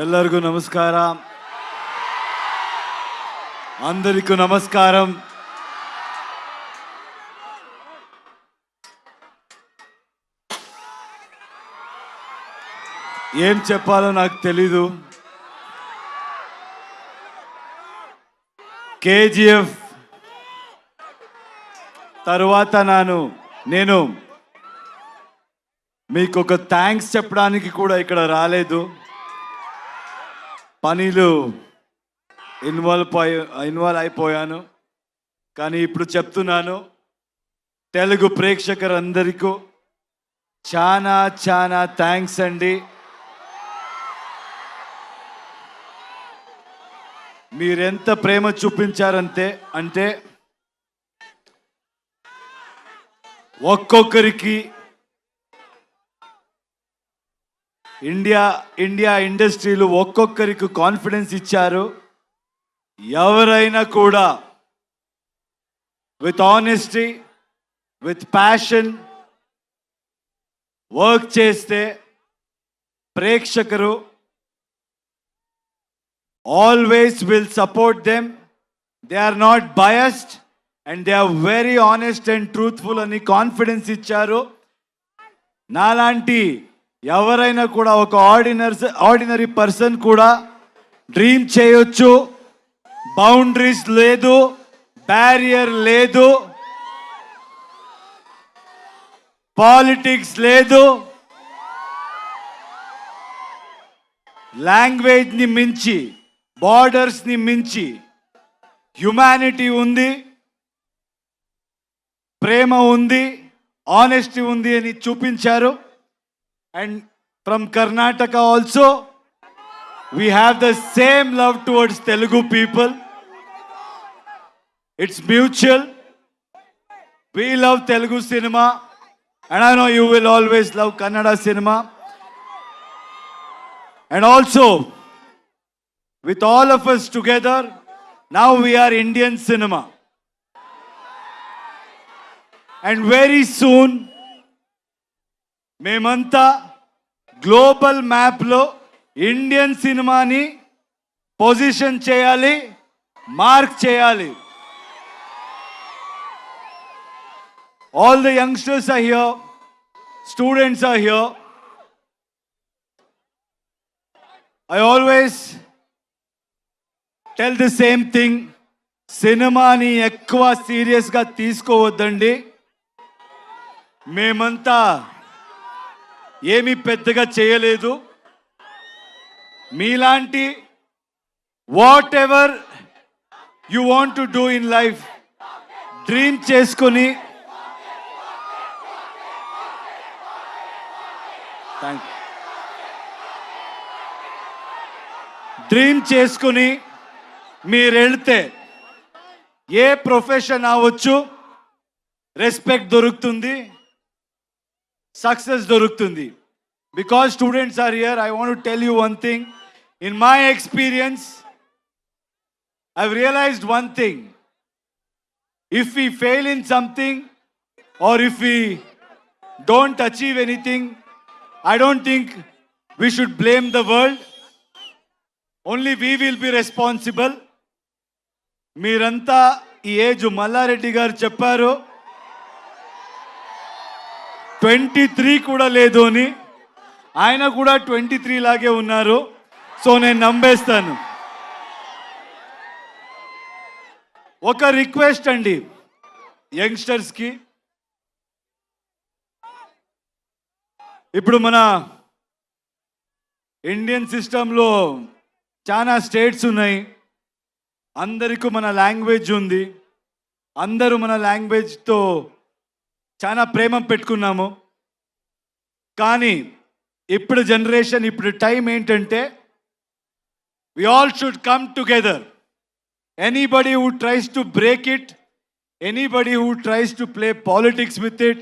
ಎಲ್ಲರಿಗೂ ನಮಸ್ಕಾರ. అందరికీ నమస్కారం. ఏం చెప్పాలో నాకు తెలీదు. కేజీఎఫ్ తర్వాత నేను మీకు ఒక థ్యాంక్స్ చెప్పడానికి కూడా ఇక్కడ రాలేదు. పనిలో ఇన్వాల్వ్ అయిపోయాను. కానీ ఇప్పుడు చెప్తున్నాను, తెలుగు ప్రేక్షకులందరికీ చాలా చాలా థ్యాంక్స్ అండి. మీరెంత ప్రేమ చూపించారంటే ఒక్కొక్కరికి ఇండియా ఇండస్ట్రీలో ఒక్కొక్కరికి కాన్ఫిడెన్స్ ఇచ్చారు. ఎవరైనా కూడా with honesty, with passion work చేస్తే ప్రేక్షకులు always will support them. They are not biased and they are very honest and truthful అని కాన్ఫిడెన్స్ ఇచ్చారు. నాలాంటి ఎవరైనా కూడా ఒక ఆర్డినరీ పర్సన్ కూడా డ్రీమ్ చేయొచ్చు. బౌండరీస్ లేదు, బ్యారియర్ లేదు, పాలిటిక్స్ లేదు, లాంగ్వేజ్ని మించి, బార్డర్స్ని మించి హ్యుమానిటీ ఉంది, ప్రేమ ఉంది, ఆనెస్టీ ఉంది అని చూపించారు. And from Karnataka also we have the same love towards Telugu people. It's mutual. We love Telugu cinema and I know you will always love Kannada cinema. And also with all of us together, now we are Indian cinema. And very soon మేమంతా global మ్యాప్లో Indian సినిమాని position చేయాలి, mark చేయాలి. All the youngsters are here, students are here. I always tell the same thing, సినిమాని ఎక్కువ సీరియస్గా తీసుకోవద్దండి. మేమంతా ఏమీ పెద్దగా చేయలేదు. మీలాంటి what ever you want to do in life dream చేసుకొని మీరు వెళ్తే ఏ ప్రొఫెషన్ అవ్వచ్చు, రెస్పెక్ట్ దొరుకుతుంది, సక్సెస్ దొరుకుతుంది. Because students are here, I want to tell you one thing. In my experience, I've realized one thing. If we fail in something or if we don't achieve anything, I don't think we should blame the world. Only we will be responsible. మీరంతా ఈ age Mallareddy గారు చెప్పారు 23 కూడా లేదు అని. ఆయన కూడా 23 లాగే ఉన్నారు. సో నేను నమ్మేస్తాను. ఒక రిక్వెస్ట్ అండి యంగ్స్టర్స్కి, ఇప్పుడు మన ఇండియన్ సిస్టంలో చాలా స్టేట్స్ ఉన్నాయి. అందరికీ మన లాంగ్వేజ్ ఉంది. అందరూ మన లాంగ్వేజ్తో చాలా ప్రేమ పెట్టుకున్నాము. కానీ ఇప్పుడు జనరేషన్, ఇప్పుడు టైం ఏంటంటే we all should come together. Anybody who tries to break it, anybody who tries to play politics with it,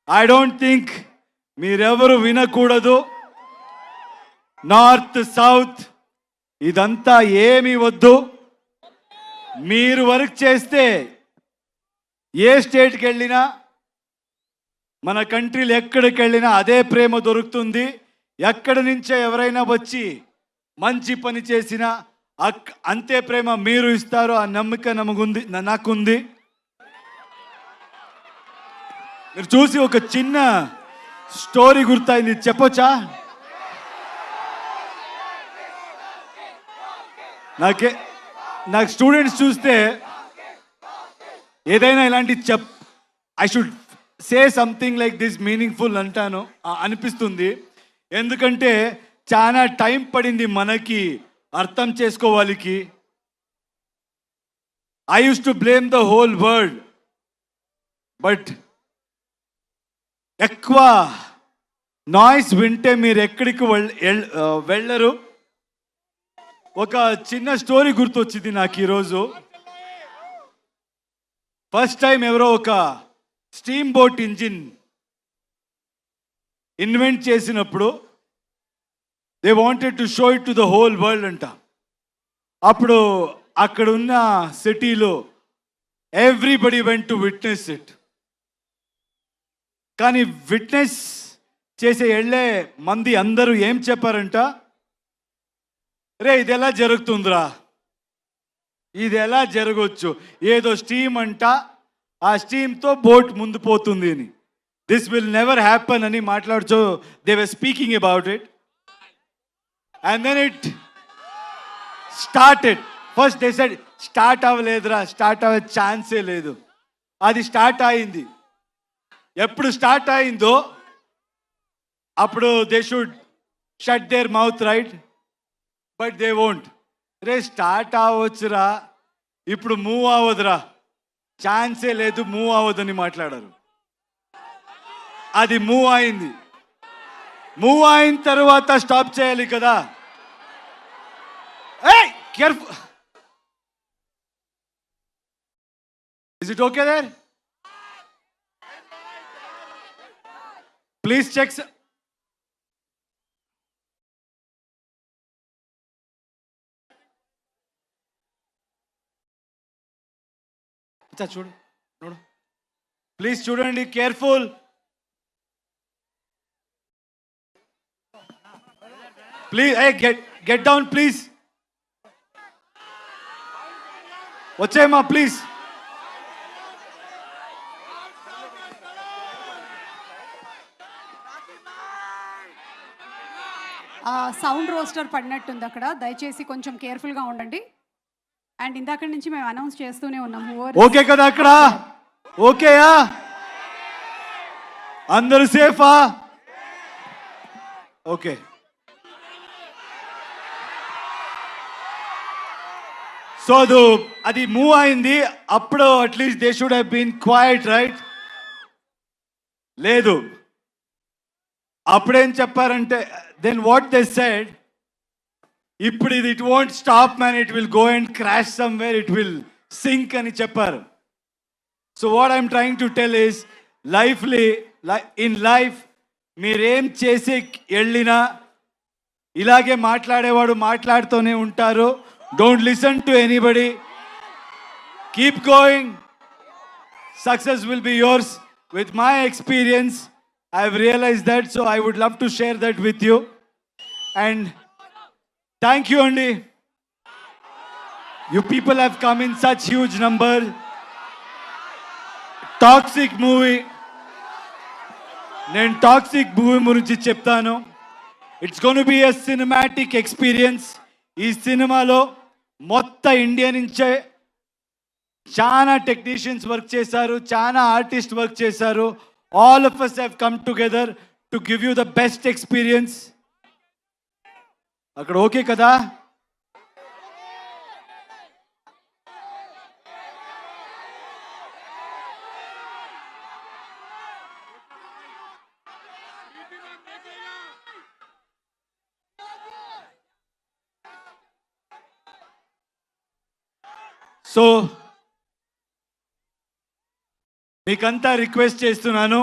I don't think మీరెవరు వినకూడదు. నార్త్ సౌత్ ఇదంతా ఏమీ వద్దు. మీరు వర్క్ చేస్తే ఏ స్టేట్కి వెళ్ళినా, మన కంట్రీలో ఎక్కడికి వెళ్ళినా అదే ప్రేమ దొరుకుతుంది. ఎక్కడి నుంచో ఎవరైనా వచ్చి మంచి పని చేసిన అంతే ప్రేమ మీరు ఇస్తారు. ఆ నమ్మకం నమగుంది, నాకుంది. మీరు చూసి ఒక చిన్న స్టోరీ గుర్తయింది, చెప్పొచ్చా? నాకు స్టూడెంట్స్ చూస్తే ఏదైనా ఇలాంటి I should say something like this meaningful అంటాను అనిపిస్తుంది. ఎందుకంటే చాలా టైం పడింది మనకి అర్థం చేసుకోవాలికి. I use to blame the whole world, but ఎక్కువ నాయిస్ వింటే మీరు ఎక్కడికి వెళ్ళరు. ఒక చిన్న స్టోరీ గుర్తొచ్చింది నాకు ఈరోజు. ఫస్ట్ టైం ఎవరో ఒక స్టీమ్ బోట్ ఇంజిన్ ఇన్వెంట్ చేసినప్పుడు they wanted to show it to the whole world అంట. అప్పుడు అక్కడ ఉన్న సిటీలో everybody went to witness it. కానీ విట్నెస్ చేసే వెళ్ళే మంది అందరూ ఏం చెప్పారంట, రే ఇది ఎలా జరుగుతుందిరా, ఇది ఎలా జరగవచ్చు, ఏదో స్టీమ్ అంట, ఆ స్టీమ్తో బోట్ ముందు పోతుంది అని, దిస్ విల్ నెవర్ హ్యాపన్ అని మాట్లాడుతూ they were speaking about it. And then it started. First they said start అవ్వలేదురా, స్టార్ట్ అవ్వే ఛాన్సే లేదు. అది స్టార్ట్ అయింది. ఎప్పుడు స్టార్ట్ అయిందో అప్పుడు they should shut their mouth, right? But they won't. రే స్టార్ట్ అవ్వచ్చురా, ఇప్పుడు మూవ్ అవ్వదురా, ఛాన్సే లేదు, మూవ్ అవ్వదని మాట్లాడారు. అది మూవ్ అయింది. మూవ్ అయిన తర్వాత స్టాప్ చేయాలి కదా. ఏయ్ careful, is it okay there? Please check. చూడు చూడు ప్లీజ్, చూడండి, careful. Please get down please. వచ్చేయమ్మా ప్లీజ్. సౌండ్ రోస్టర్ పడినట్టుంది అక్కడ, దయచేసి కొంచెం కేర్ఫుల్గా ఉండండి. అండ్ ఇందాక నుంచి మేము అనౌన్స్ చేస్తూనే ఉన్నాము. ఓకే కదా అక్కడ? ఓకేయా? అందరూ సేఫా? ఓకే. సో అది మూవ్ అయింది. అప్పుడు at least they should have been quiet, right? లేదు. అప్పుడేం చెప్పారంటే, దెన్ వాట్ దే సెడ్, ఇప్పుడు ఇది it won't stop man, it will go and crash somewhere, it will sink అని చెప్పారు. So what I'm trying to tell is, in life మీరేం చేసి వెళ్ళినా ఇలాగే మాట్లాడేవాడు మాట్లాడుతూనే ఉంటారు. Don't listen to anybody, keep going, success will be yours. With my experience I have realized that, so I would love to share that with you. And thank you, Andy. You people have come in such huge number. Toxic movie. Nen toxic movie gurinchi cheptanu. It's going to be a cinematic experience. Ee cinema lo motta India nunche chaana technicians work chesaru, chaana artists work chesaru. All of us have come together to give you the best experience. అక్కడ okay కదా? So మీకంతా request చేస్తున్నాను,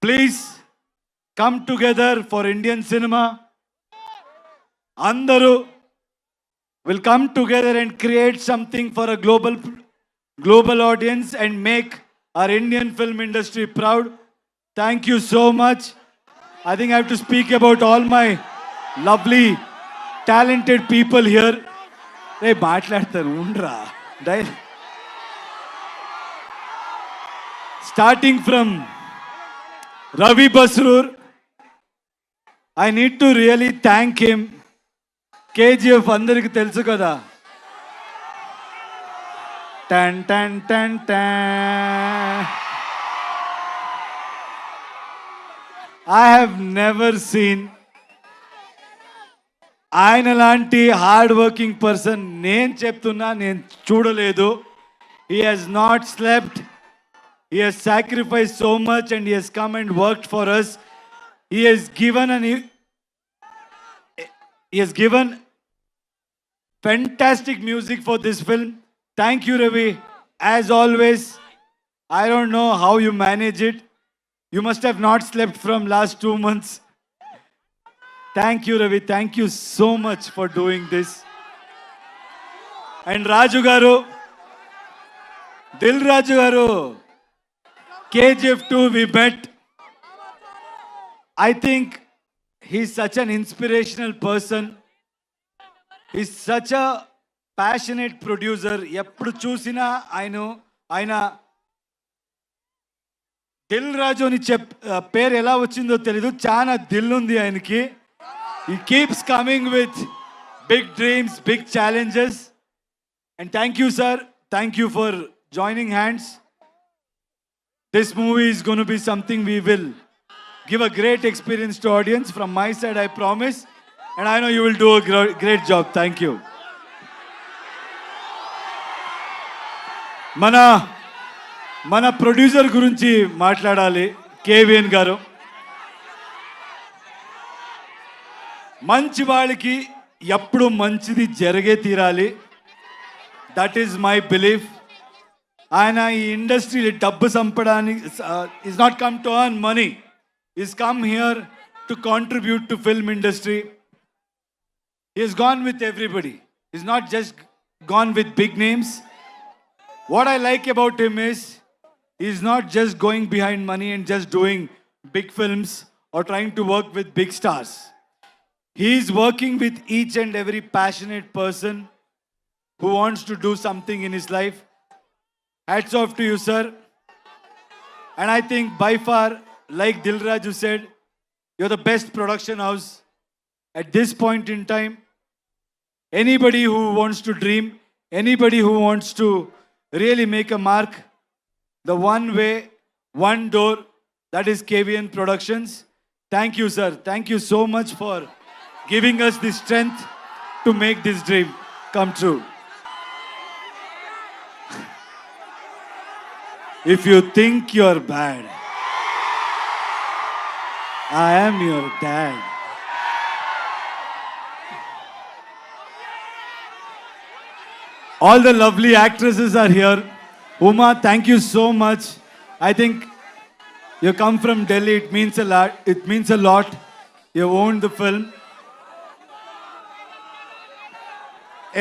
please come together for Indian cinema. అందరూ will come together and create something for a global audience and make our Indian film industry proud. Thank you so much. I think I have to speak about all my lovely, talented people here. రే మాట్లాడతాను ఉండ్రా డై starting from Ravi Basrur. I need to really thank him. KGF అందరికి తెలుసు కదా. టన్ టన్ టన్ టన్. I have never seen ఆయన లాంటి hard working person నేను చెప్తున్నా నేను చూడలేదు. He has not slept. He has sacrificed so much and he has come and worked for us. He has given fantastic music for this film. Thank you, Ravi. As always, I don't know how you manage it. You must have not slept from last 2 months. Thank you, Ravi. Thank you so much for doing this. And Raju Garu, Dil Raju Garu, KGF 2 we met. I think he's such an inspirational person. He's such a passionate producer. ఎప్పుడు చూసినా ఆయన దిల్ రాజు అని పేరు ఎలా వచ్చిందో తెలీదు. చాలా దిల్ ఉంది ఆయనకి. He keeps coming with big dreams, big challenges. And thank you, sir. Thank you for joining hands. This movie is going to be something we will give a great experience to audience. From my side, I promise. And I know you will do a great job. Thank you. మన producer గురించి మాట్లాడాలి. KVN గారు మంచి వాళ్ళకి ఎప్పుడు మంచిది జరిగే తీరాలి. That is my belief. ఆయన ఈ ఇండస్ట్రీ డబ్బు సంపడానికి is not come to earn money, is come here to contribute to film industry. He has gone with everybody. He's not just gone with big names. What I like about him is he's not just going behind money and just doing big films or trying to work with big stars. He's working with each and every passionate person who wants to do something in his life. Hats off to you, sir. And I think by far, like Dilraju said, you're the best production house at this point in time. Anybody who wants to dream, anybody who wants to really make a mark, the one way, one door, that is KVN Productions. Thank you, sir. Thank you so much for giving us the strength to make this dream come true. If you think you're bad, I am your dad. All the lovely actresses are here. Uma, thank you so much. I think you come from Delhi. It means a lot. It means a lot. You owned the film.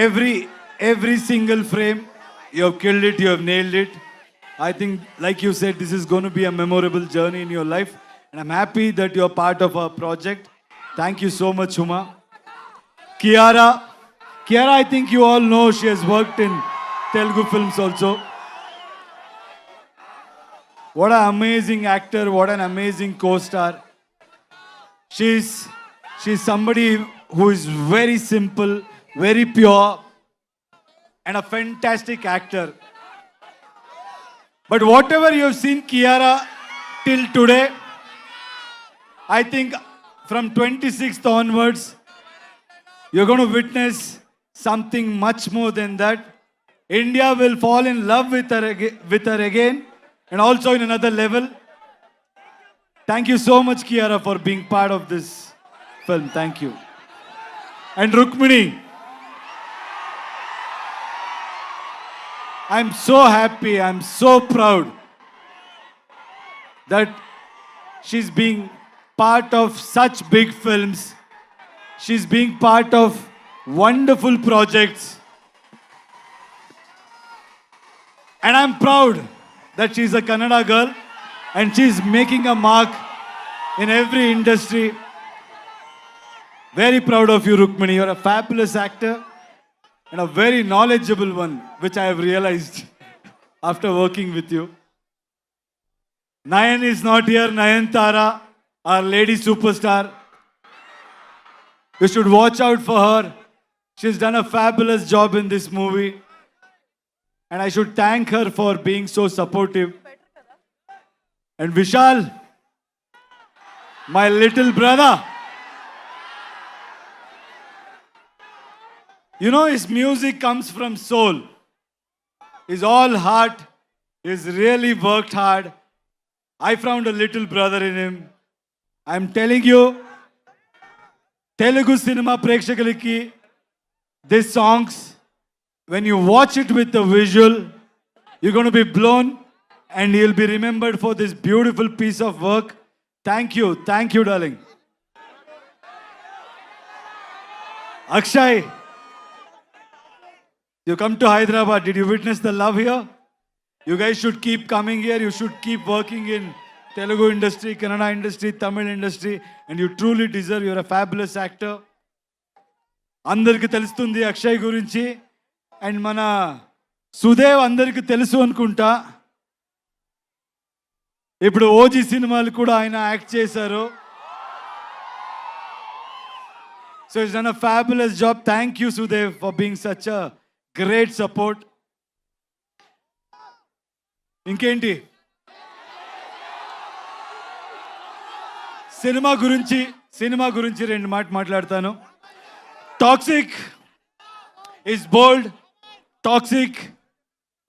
Every single frame, you have killed it. You have nailed it. I think, like you said, this is going to be a memorable journey in your life. And I'm happy that you're part of our project. Thank you so much, Uma. Kiara, I think you all know she has worked in Telugu films also. What an amazing actor, what an amazing co-star. She's somebody who is very simple, very pure, and a fantastic actor. But whatever you have seen Kiara till today, I think from 26th onwards, you're going to witness something much more than that. India will fall in love with her again, and also in another level. Thank you so much, Kiara, for being part of this film. Thank you. And Rukmini, I'm so happy, I'm so proud that she's being part of such big films. She's being part of wonderful projects. And I'm proud that she's a Kannada girl. and she's making a mark in every industry. Very proud of you, Rukmini. You're a fabulous actor and a very knowledgeable one, which I have realized after working with you. Nayan is not here. Nayan Tara, our lady superstar. You should watch out for her. She's done a fabulous job in this movie. And I should thank her for being so supportive. And Vishal, my little brother. You know, his music comes from soul. He's all heart. He's really worked hard. I found a little brother in him. I'm telling you, Telugu cinema ప్రేక్షకులకి these songs, when you watch it with the visual, you're going to be blown and you'll be remembered for this beautiful piece of work. Thank you, darling. Akshay, you come to Hyderabad. Did you witness the love here? You guys should keep coming here. You should keep working in Telugu industry, Kannada industry, Tamil industry, and you truly deserve. You're a fabulous actor. అందరికి తెలుస్తుంది అక్షయ్ గురించి and మన సుదేవ్ అందరికి తెలుసు అనుకుంటా. ఇప్పుడు OG సినిమాలు కూడా ఆయన యాక్ట్ చేశారు. So it's done a fabulous job. Thank you Sudev for being such a great support. ఇంకేంటి సినిమా గురించి రెండు మాట్లాడతాను. Toxic is bold, Toxic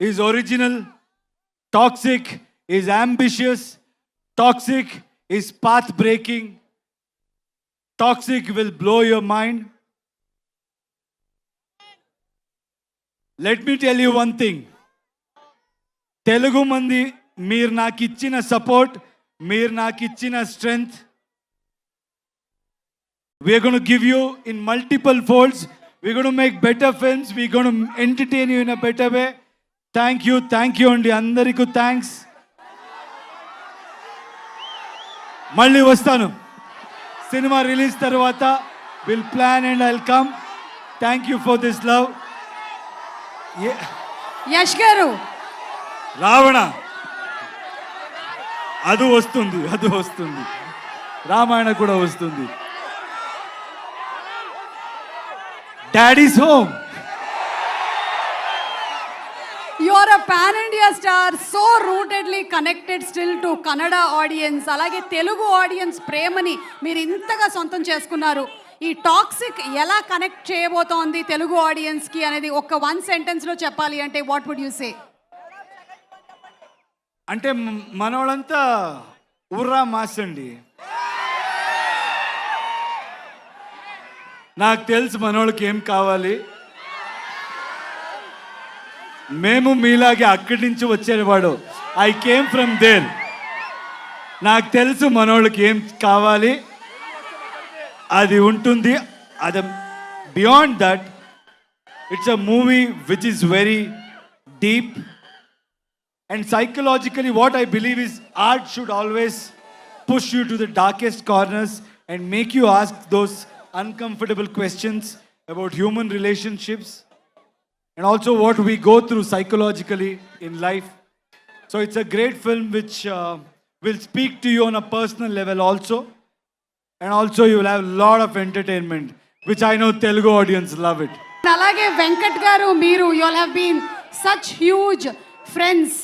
is original, Toxic is ambitious, Toxic is path breaking, Toxic will blow your mind. Let me tell you one thing. Telugu mandi meer నాకు ఇచ్చిన support, మీరు నాకు ఇచ్చిన strength, we're going to give you in multiple folds. We're going to make better films. We're going to entertain you in a better way. Thank you అండి అందరికీ thanks. మళ్ళీ వస్తాను cinema release తర్వాత. Will plan and I'll come. Thank you for this love. Yash గారు, రావణ అది వస్తుంది, రామాయణ కూడా వస్తుంది. Daddy's home. you are a pan India star, so rootedly connected still to Kannada audience. అలాగే తెలుగు ఆడియన్స్ ప్రేమని మీరు ఇంతగా సొంతం చేసుకున్నారు. ఈ టాక్సిక్ ఎలా కనెక్ట్ చేయబోతోంది తెలుగు ఆడియన్స్ కి అనేది ఒక వన్ సెంటెన్స్ లో చెప్పాలి అంటే వాట్ వుడ్ యు సే? అంటే మనోళ్ళంతా ఉర్రా మాస్ అండి. నాకు తెలుసు మనోళ్ళకి ఏం కావాలి. మేము మీలాగే అక్కడి నుంచి వచ్చేవాడు. I came from there. నాకు తెలుసు మనోళ్ళకి ఏం కావాలి, అది ఉంటుంది. అది beyond that it's a movie which is very deep and psychologically what I believe is art should always push you to the darkest corners and make you ask those uncomfortable questions about human relationships and also what we go through psychologically in life. So it's a great film which will speak to you on a personal level also, and also you will have a lot of entertainment which I know Telugu audience love it. అలాగే వెంకట్ గారు, మీరు you all have been such huge friends.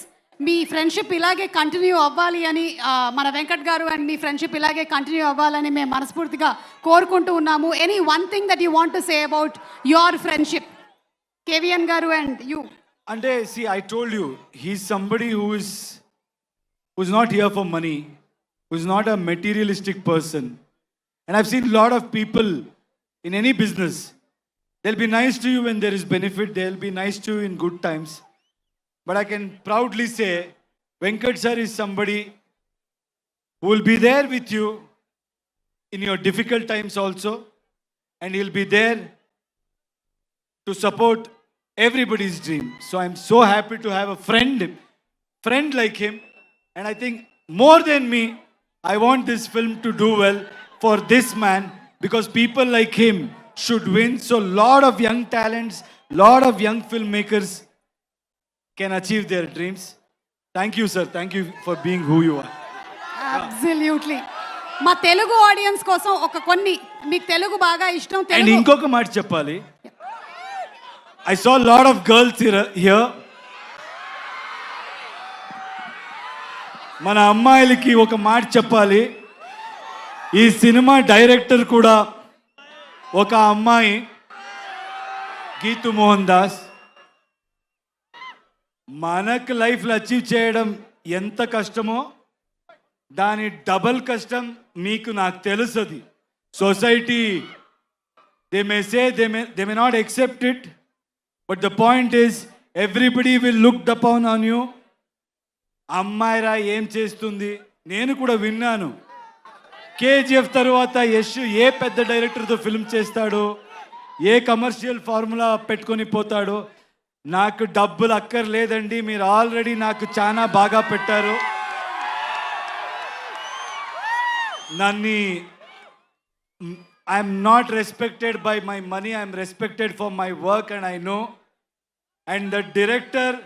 మీ friendship ఇలాగే continue అవ్వాలి అని, మన Venkat garu and మీ friendship ఇలాగే continue అవ్వాలని మేము మనస్ఫూర్తిగా కోరుకుంటూ ఉన్నాము. Any one thing that you want to say about your friendship, KVN garu and you? అంటే see, I told you, he's somebody who's not here for money, who's not a materialistic person. And I've seen a lot of people in any business. They'll be nice to you when there is benefit, they'll be nice to you in good times. But I can proudly say, Venkat sir is somebody who will be there with you in your difficult times also, and he'll be there to support everybody's dream. So I'm so happy to have a friend like him, and I think more than me, I want this film to do well for this man because people like him should win. So lot of young talents, lot of young filmmakers can achieve their dreams. Thank you, sir. Thank you for being who you are. Absolutely. మా Telugu audience కోసం ఒక కొన్ని మీకు తెలుగు బాగా ఇష్టం And Telugu ఇంకొక మాట చెప్పాలి. I saw a lot of girls here. మన అమ్మాయిలకి ఒక మాట చెప్పాలి. ఈ సినిమా డైరెక్టర్ కూడా ఒక అమ్మాయి, గీతు మోహన్ దాస్. మనకు లైఫ్లో అచీవ్ చేయడం ఎంత కష్టమో దాని డబల్ కష్టం మీకు నాకు తెలుస్తుంది. Society they may say they may not accept it, but the point is everybody will look upon on you. అమ్మాయిరా ఏం చేస్తుంది, నేను కూడా విన్నాను. కేజీఎఫ్ తర్వాత యశ్ ఏ పెద్ద డైరెక్టర్తో ఫిల్మ్ చేస్తాడో, ఏ కమర్షియల్ ఫార్ములా పెట్టుకొని పోతాడో. నాకు డబ్బులు అక్కర్లేదండి, మీరు ఆల్రెడీ నాకు చాలా బాగా పెట్టారు. నన్ను I'm not respected by my money, I'm respected for my work and I know. And the director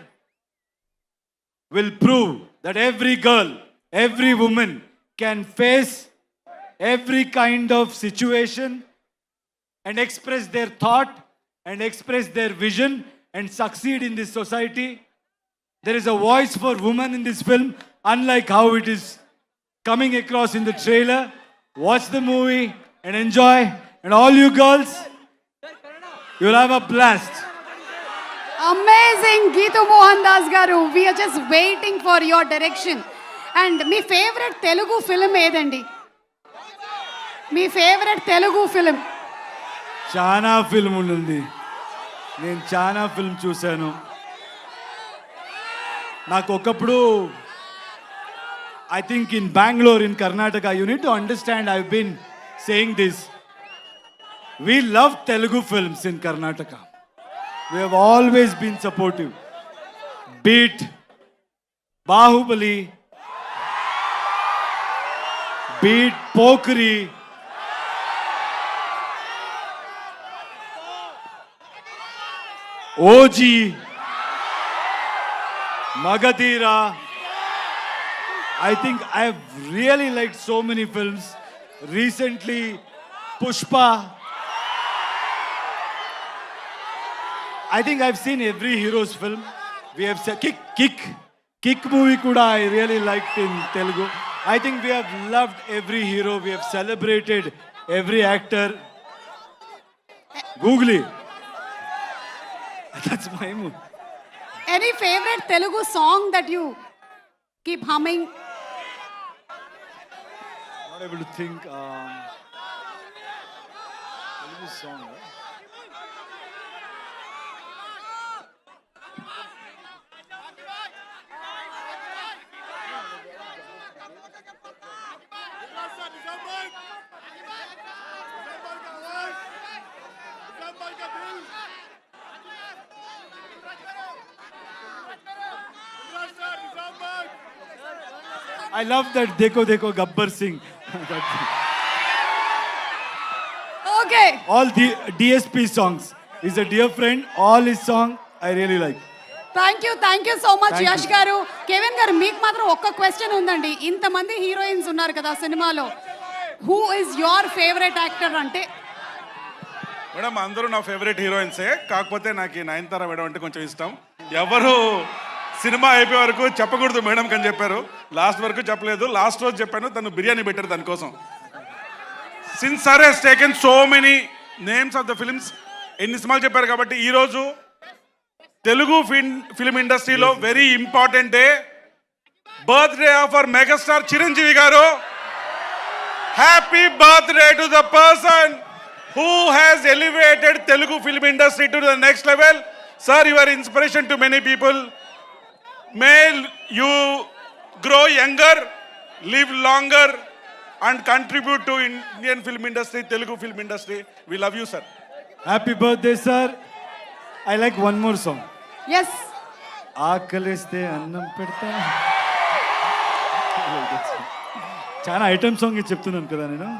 will prove that every girl, every woman can face every kind of situation and express their thought and express their vision and succeed in this society. There is a voice for women in this film, unlike how it is coming across in the trailer. Watch the movie and enjoy. And all you girls, you'll have a blast. Amazing Geethu Mohan Das garu. We're just waiting for your direction. And మీ favourite Telugu film ఏదండి? మీ favourite Telugu film? చాలా film ఉంది, నేను చాలా film చూశాను. నాకు ఒకప్పుడు I think in Bengaluru, in Karnataka, you need to understand, I been saying this, we love Telugu films in Karnataka. We have always been supportive. Beat Bahubali, beat Pokri, OG, Magadira. I think I have really liked so many films. Recently, Pushpa. I think I've seen every hero's film. We have said Kick movie kuda I really liked in Telugu. I think we have loved every hero. We have celebrated every actor. Googly. That's my move. Any favorite Telugu song that you keep humming? Not able to think. Telugu song. Right? I love that Dekho Dekho Gabbar Singh. Okay. All the DSP songs. He's a dear friend. All his song I really like. Thank you so much Thank you. Yash గారు. Kevin గారు, మీకు మాత్రం ఒక్క question ఉందండి. ఇంతమంది heroines ఉన్నారు కదా సినిమాలో, who is your favourite actor అంటే? మేడం అందరూ నా ఫేవరెట్ హీరోయిన్సే, కాకపోతే నాకు ఈ నయనతార మేడం అంటే కొంచెం ఇష్టం. ఎవరు సినిమా అయిపోయే వరకు చెప్పకూడదు మేడం అని చెప్పారు, లాస్ట్ వరకు చెప్పలేదు. లాస్ట్ రోజు చెప్పాను, తను బిర్యానీ పెట్టారు దానికోసం. Since sir he's taken so many names of the films, ఎన్ని సినిమాలు చెప్పారు కాబట్టి ఈరోజు తెలుగు ఫిల్మ్ ఇండస్ట్రీలో very important day, birthday of our megastar Chiranjeevi garu. Happy birthday to the person who has elevated Telugu film industry to the next level. Sir, you are inspiration to many people. May you grow younger, live longer and contribute to Indian film industry, Telugu film industry. We love you, sir. Happy birthday, sir. I like one more song. Yes. ఆకలిస్తే అన్నం పెడతా. చాలా item song చెప్తున్నాను కదా నేను